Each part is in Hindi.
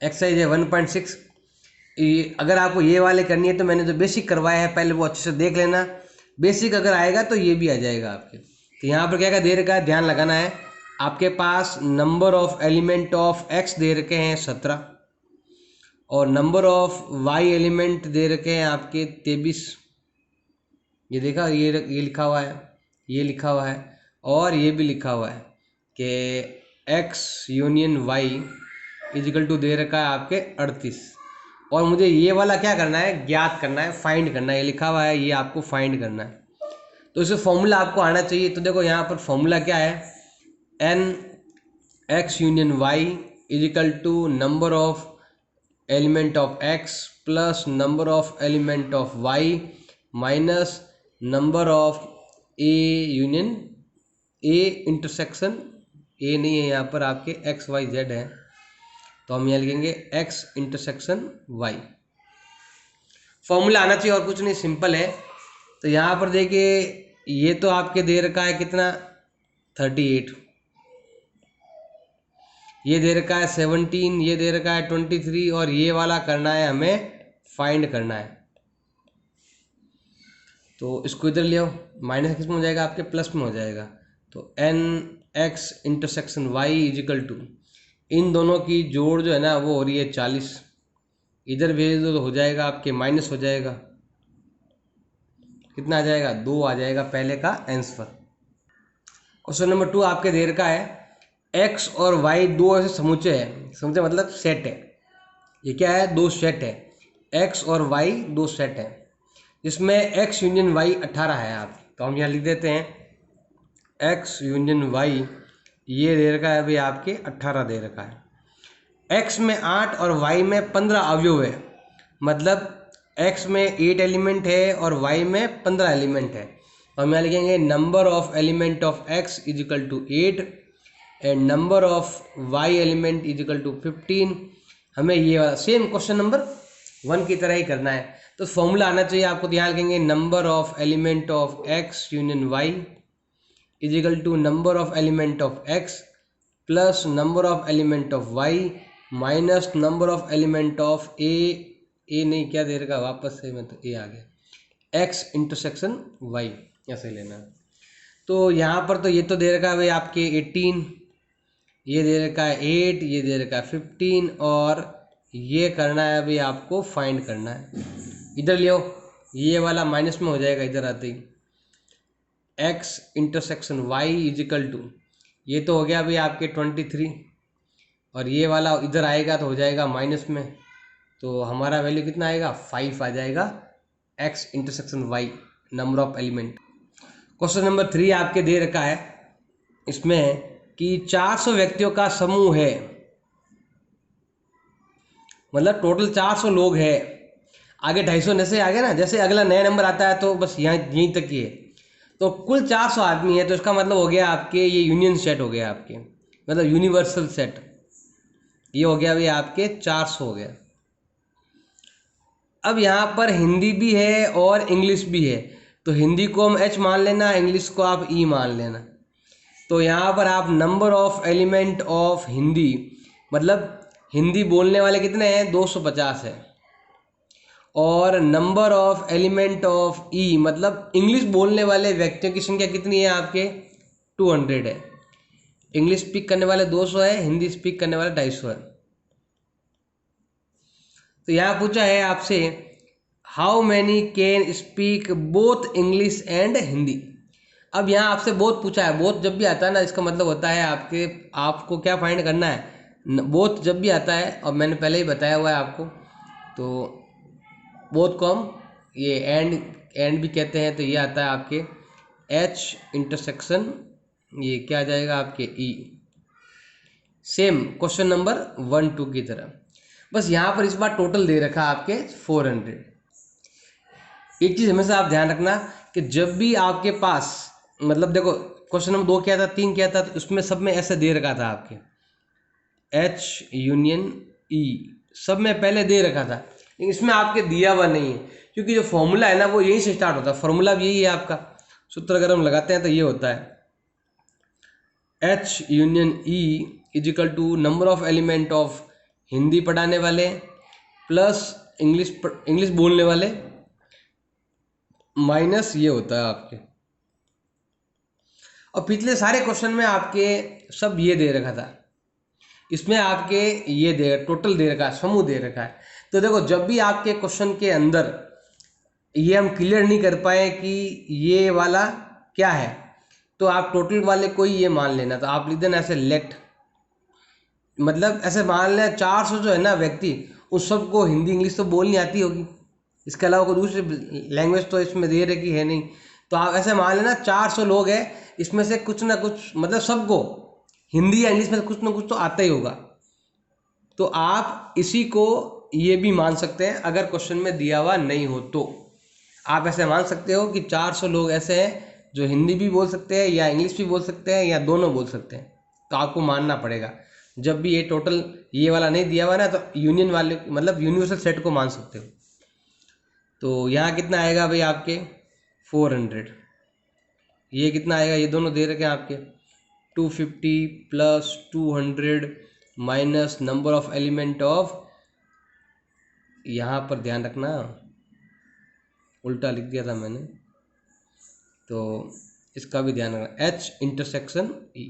एक्सरसाइज है 1.6। अगर आपको ये वाले करनी है तो मैंने जो बेसिक करवाया है पहले वो अच्छे से देख लेना। बेसिक अगर आएगा तो ये भी आ जाएगा आपके। तो यहाँ पर क्या क्या दे रखा है, ध्यान लगाना है। आपके पास number of element of X दे रखे हैं 17 और नंबर ऑफ वाई एलिमेंट दे रखे हैं आपके 23। ये देखा, ये लिखा हुआ है, ये लिखा हुआ है और ये भी लिखा हुआ है कि X union Y is equal to दे रखा है आपके 38। और मुझे ये वाला क्या करना है, ज्ञात करना है, फाइंड करना है। ये लिखा हुआ है, ये आपको फाइंड करना है। तो इसे फॉर्मूला आपको आना चाहिए। तो देखो यहाँ पर फॉर्मूला क्या है, N X union Y is equal to number of element of X plus number of element of Y minus number of A union A intersection, A नहीं है यहाँ पर, आपके एक्स वाई जेड है, तो हम यहाँ लिखेंगे एक्स इंटरसेक्शन वाई। फॉर्मूला आना चाहिए और कुछ नहीं, सिंपल है। तो यहाँ पर देखिए ये तो आपके दे रखा है कितना 38, ये दे रखा है 17, ये दे रखा है 23 और ये वाला करना है हमें, फाइंड करना है। तो इसको इधर ले आओ, माइनस किस में हो जाएगा आपके, प्लस में हो जाएगा। तो N X intersection Y is equal to, इन दोनों की जोड़ जो है ना वो हो रही है 40, इधर भेज दो तो हो जाएगा आपके माइनस हो जाएगा, कितना आ जाएगा 2 आ जाएगा पहले का आंसर। क्वेश्चन नंबर 2 आपके दे रखा है एक्स और वाई दो ऐसे समुच्चय है, समुच्चय मतलब सेट है। ये क्या है, दो सेट है, एक्स और वाई दो सेट है जिसमें एक्स यूनियन वाई 18 है आप। तो हम यहाँ लिख देते हैं एक्स यूनियन वाई, ये दे रखा है भाई आपके 18 दे रखा है। एक्स में 8 और वाई में 15 अवयव है, मतलब एक्स में 8 एलिमेंट है और वाई में 15 एलिमेंट है। तो हम यहाँ लिखेंगे number of element of X equal to 8 and number of Y element equal to 15। हमें ये वाला सेम क्वेश्चन नंबर 1 की तरह ही करना है। तो फॉर्मूला आना चाहिए आपको, ध्यान रखेंगे number of element of X union Y is equal to number of element of X plus number of element of Y minus number of element of A नहीं क्या दे रखा वापस से, मतलब ए आ गया, एक्स इंटरसेक्शन वाई, ऐसे लेना है। तो यहाँ पर तो ये तो दे रखा है भाई आपके 18, ये दे रखा है 8, ये दे रखा है 15 और ये करना है अभी आपको फाइंड करना है। इधर ले आओ, ये वाला माइनस में हो जाएगा इधर आते ही, X intersection Y is equal to, ये तो हो गया अभी आपके 23 और ये वाला इधर आएगा तो हो जाएगा माइनस में। तो हमारा वैल्यू कितना आएगा, 5 आ जाएगा, X intersection Y number of element. Question number 3 आपके दे रखा है इसमें कि 400 व्यक्तियों का समूह है, मतलब टोटल 400 लोग है। आगे 250 जैसे आ गया ना, जैसे अगला नया नंबर आता है तो बस यहाँ यहीं तक ही है। तो कुल 400 आदमी है, तो इसका मतलब हो गया आपके ये यूनियन सेट हो गया आपके, मतलब यूनिवर्सल सेट, ये हो गया अभी आपके 400 हो गया। अब यहाँ पर हिंदी भी है और इंग्लिश भी है, तो हिंदी को हम एच मान लेना, इंग्लिश को आप ई मान लेना। तो यहाँ पर आप number of element of Hindi, मतलब हिंदी बोलने वाले कितने हैं 250 है, और नंबर ऑफ एलिमेंट ऑफ ई मतलब इंग्लिश बोलने वाले व्यक्तियों की संख्या कितनी है आपके 200 है। इंग्लिश स्पीक करने वाले 200 है, हिंदी स्पीक करने वाले 250 है। तो यहाँ पूछा है आपसे how many can speak both English and Hindi. अब यहाँ आपसे बोथ पूछा है, बोथ जब भी आता है ना इसका मतलब होता है आपको क्या फाइंड करना है, बोथ जब भी आता है, और मैंने पहले ही बताया हुआ है आपको, तो बोथ को हम ये एंड भी कहते हैं। तो ये आता है आपके एच इंटरसेक्शन, ये क्या आ जाएगा आपके ई, सेम क्वेश्चन नंबर 1 2 की तरह, बस यहाँ पर इस बार टोटल दे रखा है आपके 400। एक चीज़ हमेशा आप ध्यान रखना कि जब भी आपके पास, मतलब देखो क्वेश्चन नंबर 2 क्या था 3 क्या था, तो उसमें सब में ऐसे दे रखा था आपके एच यूनियन ई, सब में पहले दे रखा था, लेकिन इसमें आपके दिया हुआ नहीं है, क्योंकि जो फॉर्मूला है ना वो यहीं से स्टार्ट होता है, फॉर्मूला भी यही है आपका, सूत्र अगर हम लगाते हैं तो ये होता है H union E equal to number of element of Hindi पढ़ाने वाले प्लस इंग्लिश बोलने वाले माइनस ये होता है आपके। और पिछले सारे क्वेश्चन में आपके सब ये दे रखा था, इसमें आपके ये दे टोटल दे रखा है, समूह दे रखा है। तो देखो जब भी आपके क्वेश्चन के अंदर ये हम क्लियर नहीं कर पाए कि ये वाला क्या है, तो आप टोटल वाले को ही ये मान लेना। तो आप लिख देना ऐसे लेट, मतलब ऐसे मान लें 400 जो है ना व्यक्ति, उस सबको हिंदी इंग्लिश तो बोलनी आती होगी, इसके अलावा कोई दूसरी लैंग्वेज तो इसमें दे रखी है नहीं। तो आप ऐसे मान लेना 400 लोग हैं, इसमें से कुछ ना कुछ मतलब सबको हिंदी या इंग्लिश में कुछ ना कुछ तो आता ही होगा। तो आप इसी को ये भी मान सकते हैं, अगर क्वेश्चन में दिया हुआ नहीं हो तो आप ऐसे मान सकते हो कि 400 लोग ऐसे हैं जो हिंदी भी बोल सकते हैं या इंग्लिश भी बोल सकते हैं या दोनों बोल सकते हैं। तो आपको मानना पड़ेगा, जब भी ये टोटल ये वाला नहीं दिया हुआ ना, तो यूनियन वाले मतलब यूनिवर्सल सेट को मान सकते हो। तो यहाँ कितना आएगा भाई आपके 400, ये कितना आएगा, ये दोनों दे रखे हैं आपके 250 plus 200 minus number of element of, यहाँ पर ध्यान रखना उल्टा लिख दिया था मैंने, तो इसका भी ध्यान रखना, H इंटरसेक्शन E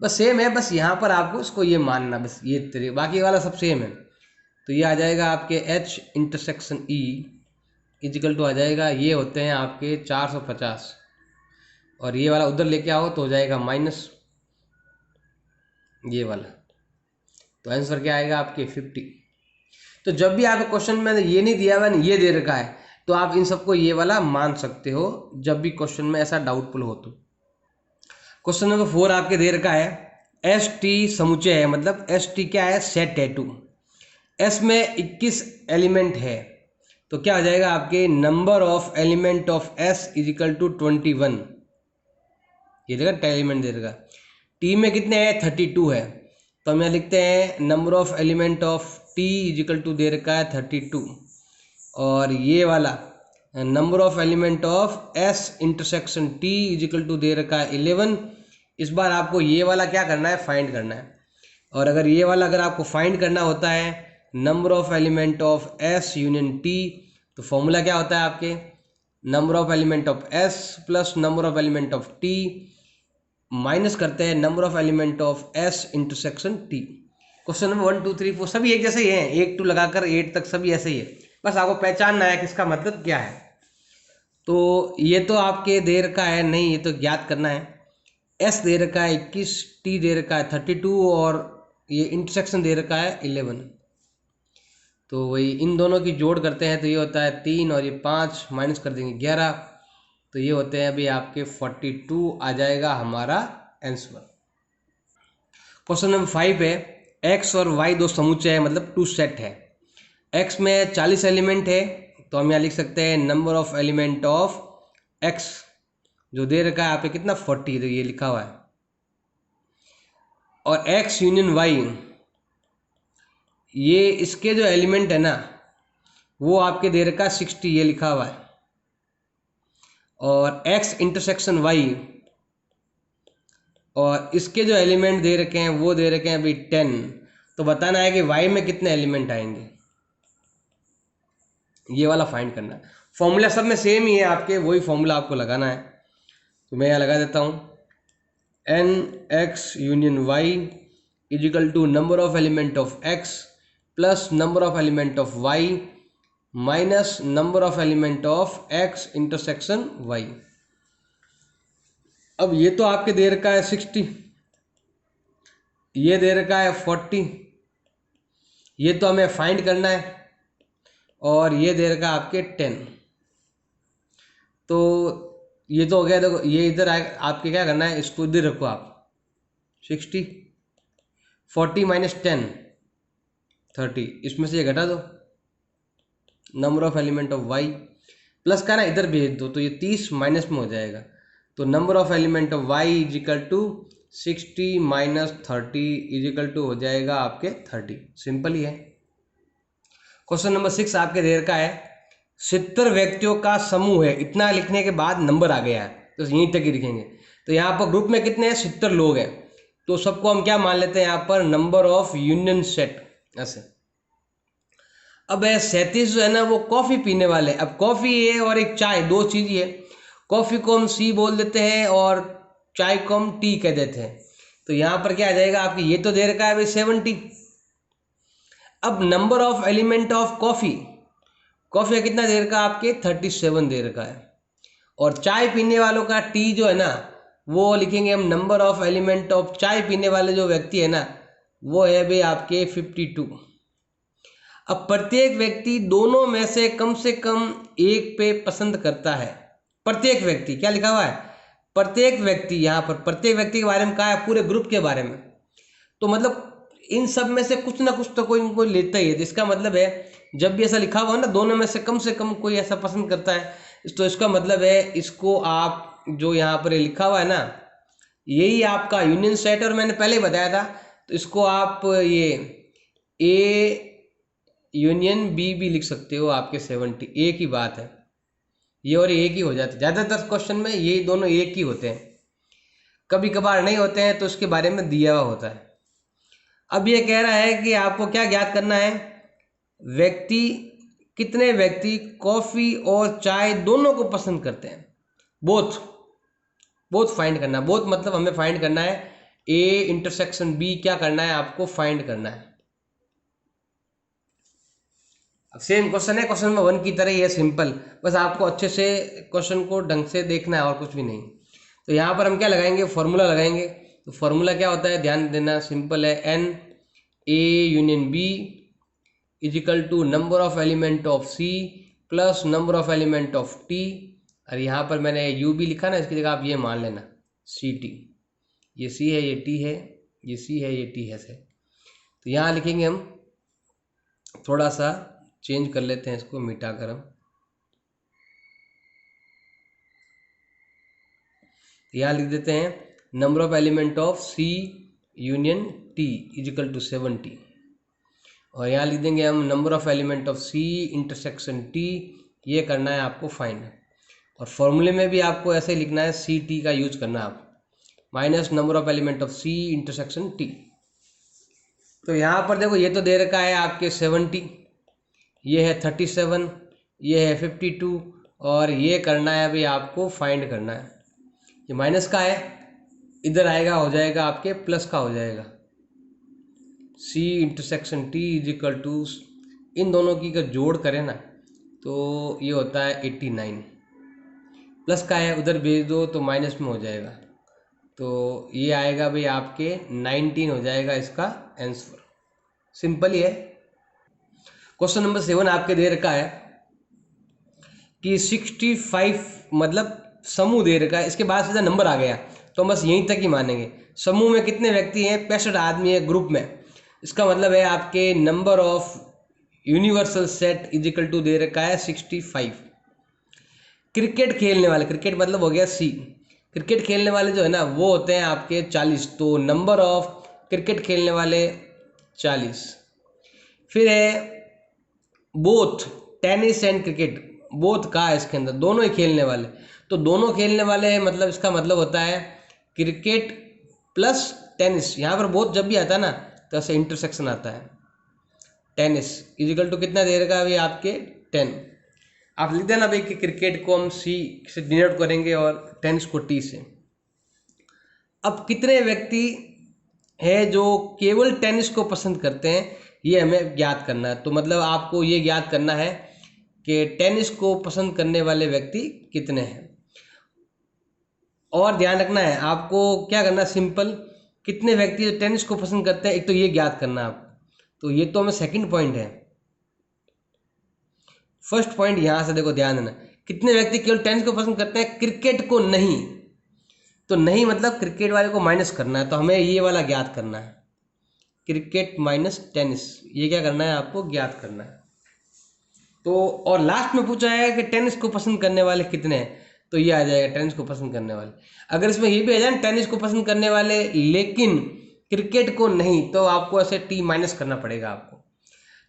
बस सेम है, बस यहाँ पर आपको इसको ये मानना, बस ये तरीके, बाकी वाला सब सेम है। तो ये आ जाएगा आपके H intersection E is equal to आ जाएगा, ये होते हैं आपके 450, और ये वाला उधर लेके आओ तो हो जाएगा माइनस ये वाला। तो आंसर क्या आएगा आपके 50। तो जब भी आपको क्वेश्चन में ये नहीं दिया हुआ ये दे रखा है, तो आप इन सबको ये वाला मान सकते हो जब भी क्वेश्चन में ऐसा डाउटफुल हो। तो क्वेश्चन नंबर 4 आपके दे रखा है एस टी समुच्चय है, मतलब एस टी क्या है, सेट है 2, एस में 21 एलिमेंट है, तो क्या हो जाएगा आपके number of element of S equal to 21, ये देखा एलिमेंट दे रखा। टी में कितने हैं 32 है, तो हम यहाँ लिखते हैं number of element of T is equal to दे रखा है 32, और ये वाला number of element of S intersection T is equal to दे रखा है 11। इस बार आपको ये वाला क्या करना है, फाइंड करना है। और अगर ये वाला अगर आपको फाइंड करना होता है number of element of S union T, तो फॉर्मूला क्या होता है आपके, number of element of S plus number of element of T minus करते हैं number of element of S intersection T. Question number 1 2 3 4 सभी एक जैसे ही हैं, 1 2 लगाकर 8 तक सभी ऐसे ही है, बस आपको पहचानना है कि इसका मतलब क्या है। तो ये तो आपके दे रखा है नहीं, ये तो ज्ञात करना है। एस दे रखा है 21, टी दे रखा है 32, और ये इंटरसेक्शन दे रखा है 11। तो वही इन दोनों की जोड़ करते हैं तो ये होता है 3, और ये 5 माइनस कर देंगे 11, तो ये होते हैं अभी आपके 42 आ जाएगा हमारा आंसर। क्वेश्चन नंबर 5 है एक्स और वाई दो समुच्चय है, मतलब 2 सेट है। एक्स में 40 एलिमेंट है, तो हम यहाँ लिख सकते हैं number of element of x जो दे रखा है आपके कितना 40, तो ये लिखा हुआ है। और एक्स यूनियन वाई, ये इसके जो एलिमेंट है ना वो आपके दे रखा है 60, ये लिखा हुआ है। और एक्स इंटरसेक्शन वाई, और इसके जो एलिमेंट दे रखे हैं वो दे रखे हैं अभी 10। तो बताना है कि वाई में कितने एलिमेंट आएंगे, ये वाला फाइंड करना है। फॉर्मूला सब में सेम ही है आपके, वही फॉर्मूला आपको लगाना है। तो मैं यहाँ लगा देता हूँ N X union Y is equal to number of element of X plus number of element of Y minus number of element of X intersection Y. अब ये तो आपके दे रखा है 60, ये दे रखा है 40, ये तो हमें फाइंड करना है, और ये दे रखा है आपके 10। तो ये तो हो गया। देखो ये इधर आए, आपके क्या करना है, इसको इधर रखो आप 60, 40 माइनस 10 30, इसमें से ये घटा दो number of element of Y, plus का ना इधर भेज दो, तो ये 30 माइनस में हो जाएगा। तो number of element of Y is equal to 60 minus 30 equal to हो जाएगा आपके 30। सिंपल ही है। क्वेश्चन नंबर 6 आपके देर का है 70 व्यक्तियों का समूह है, इतना लिखने के बाद नंबर आ गया है तो यहीं तक ही लिखेंगे। तो यहाँ पर ग्रुप में कितने हैं 70 लोग हैं, तो सबको हम क्या मान लेते हैं यहाँ पर नंबर ऑफ यूनियन सेट, ऐसे। अब 37 जो है ना वो कॉफ़ी पीने वाले। अब कॉफ़ी है और एक चाय, दो चीज़ है। कॉफ़ी को हम सी बोल देते हैं और चाय को हम टी कह देते हैं। तो यहाँ पर क्या आ जाएगा आपकी, ये तो दे रखा है भाई 70। अब number of element of coffee, coffee का कितना दे रखा है आपके 37 दे रखा है। और चाय पीने वालों का टी जो है ना वो लिखेंगे हम नंबर ऑफ एलिमेंट ऑफ चाय पीने वाले जो व्यक्ति है ना वो है भाई आपके 52। अब प्रत्येक व्यक्ति दोनों में से कम एक पे पसंद करता है। प्रत्येक व्यक्ति, क्या लिखा हुआ है, प्रत्येक व्यक्ति। यहाँ पर प्रत्येक व्यक्ति के बारे में कहा है, पूरे ग्रुप के बारे में। तो मतलब इन सब में से कुछ ना कुछ तो कोई इनको लेता ही है। तो इसका मतलब है जब भी ऐसा लिखा हुआ है ना दोनों में से कम कोई ऐसा पसंद करता है, तो इसका मतलब है इसको आप जो यहाँ पर लिखा हुआ है ना यही आपका यूनियन सेट। और मैंने पहले ही बताया था, तो इसको आप ये ए यूनियन बी भी लिख सकते हो। आपके 70 एक ही बात है, ये और एक ही हो जाते हैं। ज़्यादातर क्वेश्चन में ये दोनों एक ही होते हैं, कभी कभार नहीं होते हैं तो उसके बारे में दिया हुआ होता है। अब ये कह रहा है कि आपको क्या ज्ञात करना है, कितने व्यक्ति कॉफ़ी और चाय दोनों को पसंद करते हैं। बोथ फाइंड करना। बोथ मतलब हमें फाइंड करना है ए इंटरसेक्शन बी, क्या करना है आपको फाइंड करना है। अब सेम क्वेश्चन है, क्वेश्चन नंबर 1 की तरह ही है, सिंपल। बस आपको अच्छे से क्वेश्चन को ढंग से देखना है और कुछ भी नहीं। तो यहाँ पर हम क्या लगाएंगे, फॉर्मूला लगाएंगे। तो फॉर्मूला क्या होता है, ध्यान देना, सिंपल है। N A union B is equal to number of element of C plus number of element of T. और यहाँ पर मैंने यू भी लिखा ना, इसकी जगह आप ये मान लेना सी टी। ये सी है, ये टी है, ये सी है, ये टी है से। तो यहाँ लिखेंगे हम, थोड़ा सा चेंज कर लेते हैं इसको, मिटा कर हम यहाँ लिख देते हैं number of element of C union T is equal to 70। और यहाँ लिख देंगे हम number of element of C intersection T, ये करना है आपको फाइंड। और फॉर्मूले में भी आपको ऐसे ही लिखना है, सी टी का यूज करना है आप, minus number of element of C intersection T. तो यहाँ पर देखो ये तो दे रखा है आपके 70, ये है 37, ये है 52, और ये करना है अभी आपको फाइंड करना है। ये माइनस का है, इधर आएगा हो जाएगा आपके प्लस का हो जाएगा। C intersection T is equal to, इन दोनों की अगर जोड़ करें ना तो ये होता है 89। प्लस का है, उधर भेज दो तो माइनस में हो जाएगा। तो ये आएगा भाई आपके 19 हो जाएगा इसका आंसर। सिंपल ही है। क्वेश्चन नंबर 7 आपके दे रखा है कि 65 मतलब समूह दे रखा है, इसके बाद सीधा नंबर आ गया तो हम बस यहीं तक ही मानेंगे। समूह में कितने व्यक्ति हैं, 65 आदमी है ग्रुप में। इसका मतलब है आपके number of universal set is equal to दे रखा है 65। क्रिकेट खेलने वाले, क्रिकेट मतलब हो गया सी, क्रिकेट खेलने वाले जो है ना वो होते हैं आपके 40। तो नंबर ऑफ क्रिकेट खेलने वाले 40। फिर है both tennis and cricket, both का है इसके अंदर, दोनों ही खेलने वाले। तो दोनों खेलने वाले मतलब इसका मतलब होता है क्रिकेट प्लस टेनिस। यहाँ पर बोथ जब भी आता है ना तो ऐसे इंटरसेक्शन आता है। टेनिस इजिकल टू कितना दे रखा है अभी आपके 10। आप लिख देना भाई कि क्रिकेट को हम सी से डिनोट करेंगे और टेनिस को टी से। अब कितने व्यक्ति है जो केवल टेनिस को पसंद करते हैं, ये हमें ज्ञात करना है। तो मतलब आपको ये ज्ञात करना है कि टेनिस को पसंद करने वाले व्यक्ति कितने हैं। और ध्यान रखना है आपको क्या करना है, सिंपल, कितने व्यक्ति जो टेनिस को पसंद करते हैं एक तो ये ज्ञात करना है आप। तो ये तो हमें सेकंड पॉइंट है। फर्स्ट पॉइंट यहाँ से देखो, ध्यान देना, कितने व्यक्ति केवल टेनिस को पसंद करते हैं, क्रिकेट को नहीं। तो नहीं मतलब क्रिकेट वाले को माइनस करना है, तो हमें ये वाला ज्ञात करना है, क्रिकेट माइनस टेनिस, ये क्या करना है आपको ज्ञात करना है। तो और लास्ट में पूछा है कि टेनिस को पसंद करने वाले कितने हैं, तो ये आ जाएगा टेनिस को पसंद करने वाले। अगर इसमें ये भी आ जाए टेनिस को पसंद करने वाले लेकिन क्रिकेट को नहीं, तो आपको ऐसे टी माइनस करना पड़ेगा आपको।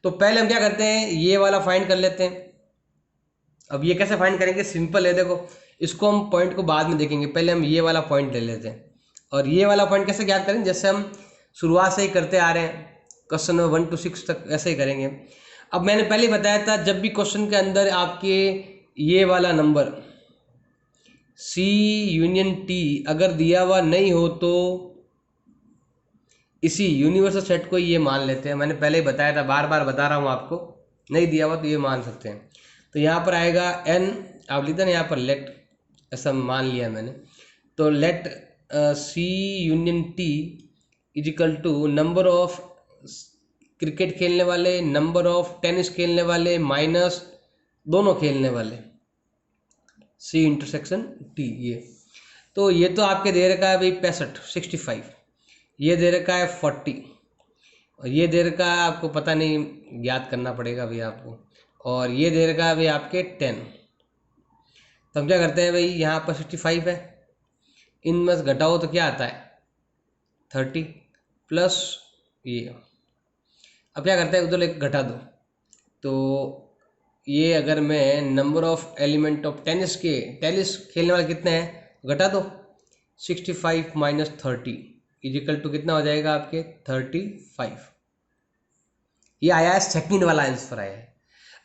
तो पहले हम क्या करते हैं, ये वाला फाइंड कर लेते हैं। अब ये कैसे फाइंड करेंगे, सिंपल है, देखो इसको हम पॉइंट को बाद में देखेंगे, पहले हम ये वाला पॉइंट ले लेते हैं। और ये वाला पॉइंट कैसे ज्ञात करें, जैसे हम शुरुआत से ही करते आ रहे हैं। क्वेश्चन नंबर 1 to 6 तक ऐसे ही करेंगे। अब मैंने पहले बताया था जब भी क्वेश्चन के अंदर आपके ये वाला नंबर C यूनियन T अगर दिया हुआ नहीं हो तो इसी यूनिवर्सल सेट को ये मान लेते हैं। मैंने पहले ही बताया था, बार बार बता रहा हूँ आपको, नहीं दिया हुआ तो ये मान सकते हैं। तो यहाँ पर आएगा n, आप लिखते हैं यहाँ पर लेट, ऐसा मान लिया मैंने। तो let C union T is equal to number of cricket खेलने वाले, नंबर ऑफ टेनिस खेलने वाले माइनस दोनों खेलने वाले, C इंटरसेक्शन T। ये तो आपके दे रखा है भाई 65, ये दे रखा है 40 और ये दे रखा है आपको पता नहीं, याद करना पड़ेगा भाई आपको, और ये दे रखा है भाई आपके 10। तो हम क्या करते हैं भाई, यहाँ पर 65 है, इनमें से घटाओ तो क्या आता है 30 प्लस ये। अब क्या करते हैं, उधर एक घटा दो, तो ये अगर मैं number of element of tennis खेलने वाले कितने हैं घटा दो, 65 माइनस 30 इजिकल टू कितना हो जाएगा आपके 35। ये आया है सेकंड वाला आंसर आया है।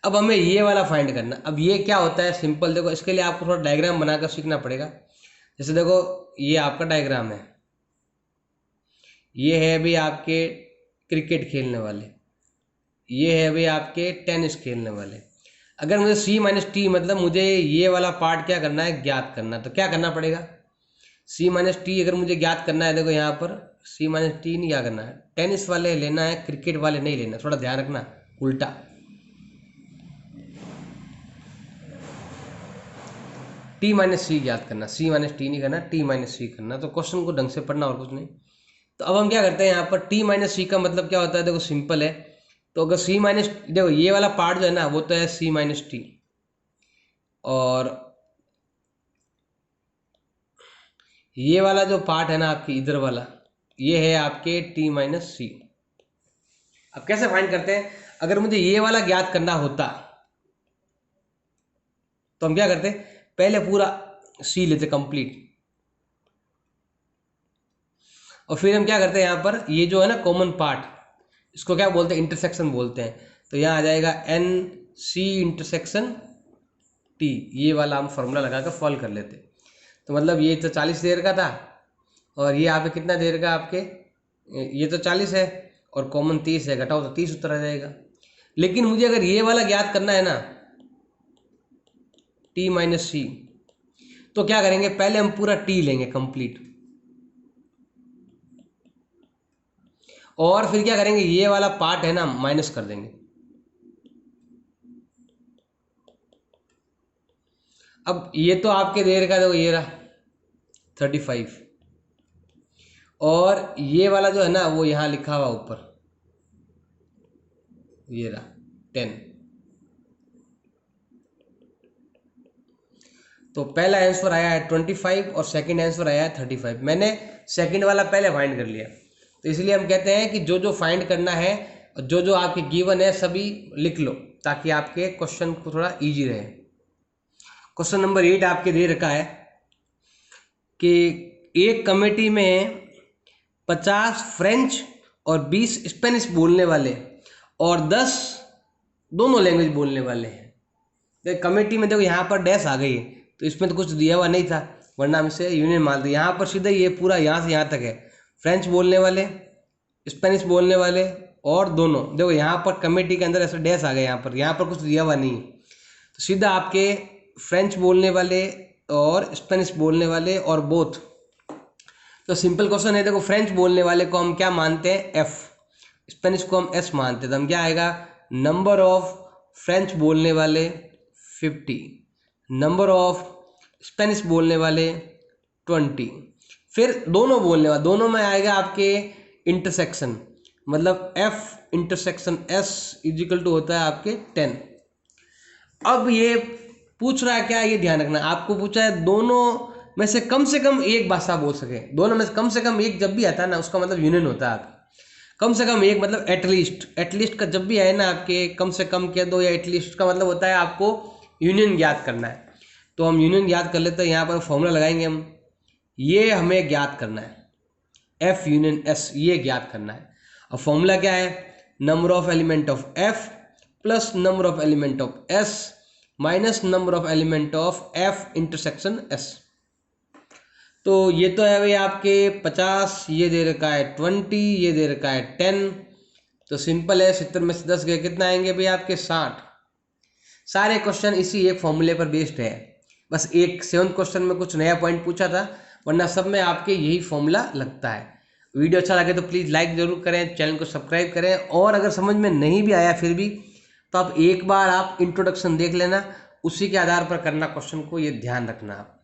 अब हमें ये वाला फाइंड करना। अब ये क्या होता है, सिंपल देखो, इसके लिए आपको थोड़ा डायग्राम बनाकर सीखना पड़ेगा। जैसे देखो ये आपका डायग्राम है, ये है भाई आपके क्रिकेट खेलने वाले, ये है भाई आपके टेनिस खेलने वाले। अगर मुझे C माइनस टी मतलब मुझे ये वाला पार्ट क्या करना है, ज्ञात करना, तो क्या करना पड़ेगा, C माइनस टी अगर मुझे ज्ञात करना है, देखो यहाँ पर C माइनस टी नहीं क्या करना है, टेनिस वाले लेना है, क्रिकेट वाले नहीं लेना, थोड़ा ध्यान रखना, उल्टा। T माइनस सी ज्ञात करना, C माइनस टी नहीं करना, T माइनस सी करना। तो क्वेश्चन को ढंग से पढ़ना और कुछ नहीं। तो अब हम क्या करते हैं, यहाँ पर T माइनस सी का मतलब क्या होता है, देखो सिंपल है। तो अगर C माइनस, देखो ये वाला पार्ट जो है ना वो तो है C माइनस टी, और ये वाला जो पार्ट है ना आपके इधर वाला, ये है आपके T माइनस सी। अब कैसे फाइंड करते हैं, अगर मुझे ये वाला ज्ञात करना होता तो हम क्या करते, पहले पूरा C लेते कंप्लीट, और फिर हम क्या करते हैं, यहाँ पर ये जो है ना कॉमन पार्ट, इसको क्या बोलते हैं, इंटरसेक्शन बोलते हैं। तो यहाँ आ जाएगा एन सी इंटरसेक्शन टी, ये वाला हम फॉर्मूला लगाकर सॉल्व कर लेते। तो मतलब ये तो 40 देर का था, और ये आप कितना देर का आपके, ये तो 40 है और कॉमन 30 है, घटाओ तो 30 उत्तर आ जाएगा। लेकिन मुझे अगर ये वाला ज्ञात करना है ना टी माइनस सी, तो क्या करेंगे, पहले हम पूरा टी लेंगे कंप्लीट, और फिर क्या करेंगे, ये वाला पार्ट है ना माइनस कर देंगे। अब ये तो आपके देर का, देखो ये रहा 35, और ये वाला जो है ना वो यहाँ लिखा हुआ ऊपर, ये रहा 10। तो पहला आंसर आया है 25 और सेकंड आंसर आया है 35। मैंने सेकंड वाला पहले फाइंड कर लिया, तो इसलिए हम कहते हैं कि जो जो फाइंड करना है, जो जो आपके गिवन है सभी लिख लो, ताकि आपके क्वेश्चन को थोड़ा इजी रहे। क्वेश्चन नंबर 8 आपके दे रखा है कि एक कमेटी में 50 फ्रेंच और 20 स्पेनिश बोलने वाले और 10 दोनों लैंग्वेज बोलने वाले हैं। तो कमेटी में देखो यहाँ पर डैश आ गई है, तो इसमें तो कुछ दिया हुआ नहीं था, वरना हम इसे यूनियन मान दिया। यहाँ पर सीधा ये पूरा यहाँ से यहाँ तक है, फ्रेंच बोलने वाले, स्पेनिश बोलने वाले और दोनों। देखो यहाँ पर कमेटी के अंदर ऐसा डैश आ गया, यहाँ पर कुछ दिया हुआ नहीं, तो सीधा आपके फ्रेंच बोलने वाले और स्पेनिश बोलने वाले और बोथ। तो सिंपल क्वेश्चन है, देखो फ्रेंच बोलने वाले को हम क्या मानते हैं, एफ, स्पेनिश को हम एस मानते हैं। तो हम क्या आएगा, नंबर ऑफ फ्रेंच बोलने वाले 50, नंबर ऑफ स्पेनिश बोलने वाले 20, फिर दोनों बोलने वाले, दोनों में आएगा आपके इंटरसेक्शन, मतलब F intersection S equal to होता है आपके 10। अब ये पूछ रहा है क्या, ये ध्यान रखना, आपको पूछा है दोनों में से कम एक भाषा बोल सके। दोनों में से कम एक जब भी आता है ना, उसका मतलब यूनियन होता है आपका। कम से कम एक मतलब एटलीस्ट का जब भी आए ना आपके, कम से कम कह दो या एटलीस्ट का मतलब होता है आपको यूनियन ज्ञात करना है। तो हम यूनियन ज्ञात कर लेते हैं, यहाँ पर फॉर्मूला लगाएंगे हम, ये हमें ज्ञात करना है, एफ यूनियन एस, ये ज्ञात करना है। और फॉर्मूला क्या है, number of element of F plus number of element of S minus number of element of F intersection S. तो ये तो है भाई आपके 50, ये दे रखा है 20, ये दे रखा है 10। तो सिंपल है, 70 में से 10 गए, कितना आएंगे भाई आपके 60। सारे क्वेश्चन इसी एक फॉर्मूले पर बेस्ड है, बस एक 7th क्वेश्चन में कुछ नया पॉइंट पूछा था, वरना सब में आपके यही फॉर्मूला लगता है। वीडियो अच्छा लगे तो प्लीज़ लाइक ज़रूर करें, चैनल को सब्सक्राइब करें, और अगर समझ में नहीं भी आया फिर भी तो आप एक बार आप इंट्रोडक्शन देख लेना, उसी के आधार पर करना क्वेश्चन को, ये ध्यान रखना आप।